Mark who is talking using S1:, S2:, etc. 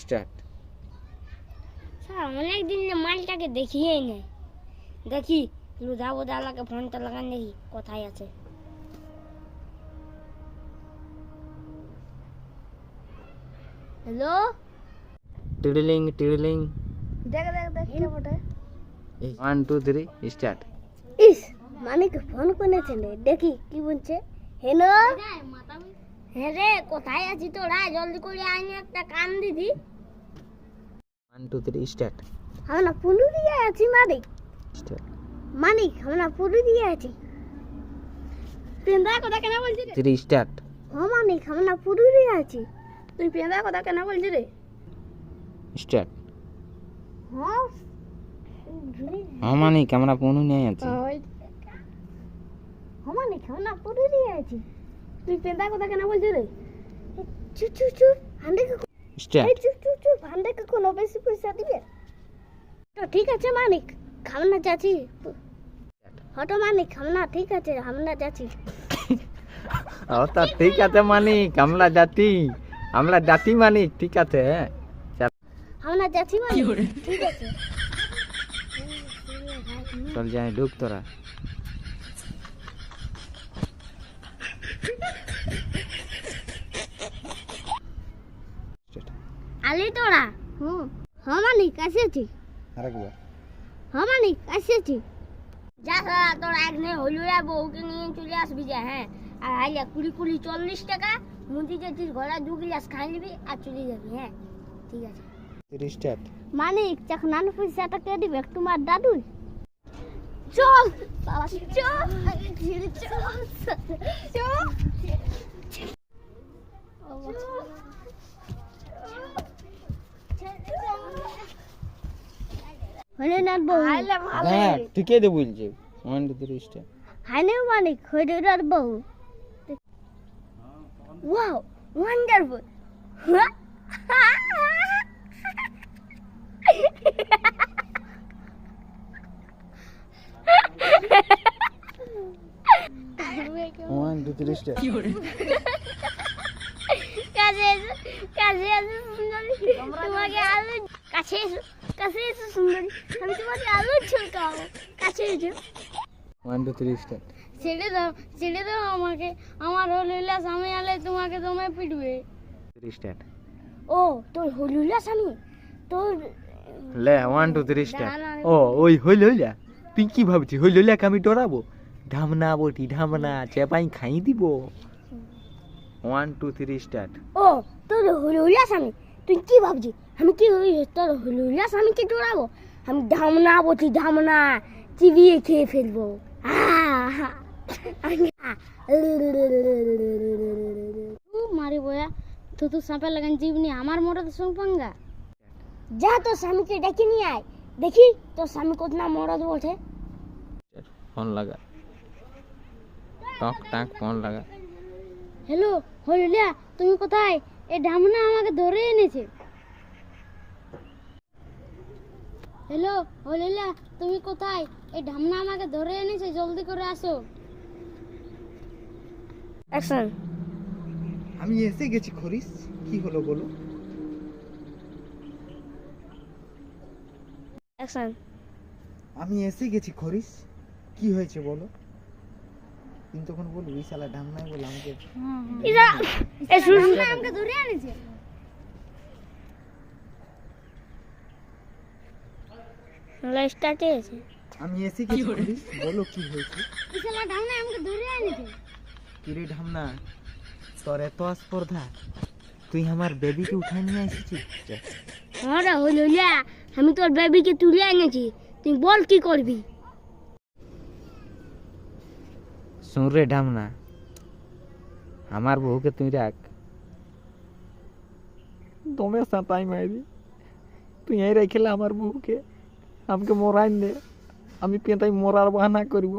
S1: Start.
S2: Sir অনেকদিন মালটাকে দেখিয়েই নাই। দেখি যাবো দালাকে ফোনটা লাগান দেখি কোথায় আছে। হ্যালো,
S1: টিড়লিং টিড়লিং।
S2: দেখ দেখ দেখ কে বটে।
S1: 1 2 3 স্টার্ট।
S2: ইস মানিক ফোন করেছে রে, দেখি কি বলছে। হ্যালো, হ্যাঁ রে, কোথায় আছিস তোরা? জলদি করে আয়, একটা কান দিদি।
S1: 1 2 3 স্টার্ট।
S2: আমরা পুরুলিয়া আছি মানিক।
S1: স্টার্ট।
S2: মানিক আমরা পুরুলিয়া আছি। পেন্দা কথা কেন বলছিস রে?
S1: 3 স্টার্ট।
S2: হ্যাঁ মানিক আমরা পুরুলিয়া আছি। তুই পেন্দা কথা কেন বলছিস রে?
S1: স্টার্ট।
S2: হ্যাঁ
S1: হ্যাঁ মানিক আমরা পুরুলিয়ায় আছি।
S2: হ্যাঁ মানিক আমরা পুরুলিয়া আছি। তুই পেন্দা কথা কেন বলছিস রে? চুপ চুপ চুপ, হান্ডেকে
S1: স্টার্ট।
S2: চুপ চুপ চুপ, হান্ডেকে কোনো বেশি পয়সা দিবে তো? ঠিক আছে মানিক, খামনা যাচ্ছি। হটো মানিক, খামনা ঠিক আছে, আমরা যাচ্ছি।
S1: ও তা ঠিক আছে মানিক, আমরা জাতি মানিক, ঠিক আছে।
S2: আমরা যাচ্ছি মানিক, ঠিক আছে।
S1: চল যাই, ঢুক তোরা।
S2: আলি তোরা? হ্যাঁ মানিক আসেছি।
S1: আরেকবার।
S2: হ্যাঁ মানিক আসেছি। যা সারা তোরা একদিন হলুয়া বউকে নিয়ে চলে আসবি যা। হ্যাঁ, আর আইলে 20 40 টাকা মুদি যেতিস ঘোড়া 2 গ্লাস খাই নিবি আর চলে যাবি। হ্যাঁ ঠিক আছে।
S1: 3 স্টার্ট।
S2: মানিক চাকনান পয়সাটা কে দিবে? তোমার দাদু। চল বাবা চল, ধীরে চল চল। হলে না বউ
S1: হ্যাঁ ঠিকই তো বলছে। 1 2 3 স্টার্ট।
S2: হাইনে মানিক হলে না বউ। Wow wonderful.
S1: One, two, three, start.
S2: কাছে এসো, কাছে এসো সুন্দরী, তোমাকে আলু কাছে এসো, কাছে এসো সুন্দরী, আমি তোমাকে আলু ছুলকাবো। কাছে এসো।
S1: 1 2 3 স্টার্ট।
S2: ছেড়ে দাও আমাকে, আমার হলুলা স্বামী আলে তোমাকে তোমায় পিটবে।
S1: 3 স্টার্ট।
S2: ও তোর হলুলা স্বামী তোর।
S1: লে 1 2 3 স্টার্ট। ও ওই হইলা তুই কি ভাবছিস? হইলাকে আমি ডরাবো? ঢামনা বটি, ঢামনা চেপাই খাই দিব। 1 2 3 স্টার্ট।
S2: ও তোর হলুলা স্বামী, তুই কি ভাবছিস আমি কি ওই তোর হলুলা স্বামীকে ডরাবো? আমি ধামনা বলছি, ধামনা চিবিয়ে খেয়ে ফেলবো। মারি বয়া তো তুই সাপে লাগান জীবনি আমার মরদ সঙ্গ পাঙ্গা। যা তোর স্বামীকে ডেকে নিয়ে আয়, দেখি তোর স্বামী কত না মরদ ওঠে।
S1: ফোন লাগা, টক টাক ফোন লাগা।
S2: হ্যালো হলুলিয়া, তুমি কোথায়? এই ঢামনা আমাকে ধরে এনেছে। হ্যালো হলুলিয়া, তুমি কোথায়? এই ঢামনা আমাকে ধরে এনেছে, জলদি করে আসো। অ্যাকশন।
S1: আমি এসে গেছি খরিস, কি হলো বলো?
S2: অ্যাকশন।
S1: আমি এসে গেছি খরিস, কি হয়েছে বলো? কিন্তু তখন বলবি শালা ঢামনাই বলে আমাকে।
S2: ইরা এই সুরনা আমাকে ধরে এনেছে। স্টার্টে আছে।
S1: আমি এসে গেছি খরিস, বলো কি হয়েছে?
S2: ইশালা ঢামনা আমাকে ধরে এনেছে।
S1: কি রে ঢামনা, তোর এত স্পর্ধা, তুই আমার বেবিকে উঠাই নিয়ে এসেছিস?
S2: হ্যাঁ রে হলুলিয়া, আমি তোর বেবিকে তুলে এনেছি, তুই বল কি করবি?
S1: শুন রে ঢামনা, আমার বউকে তুই রাখ, দমে সাঁতাই মারি, তুই এই রেখেলে আমার বউকে, আমাকে মরাই দে, আমি পেঁতাই মরার বাহানা করব।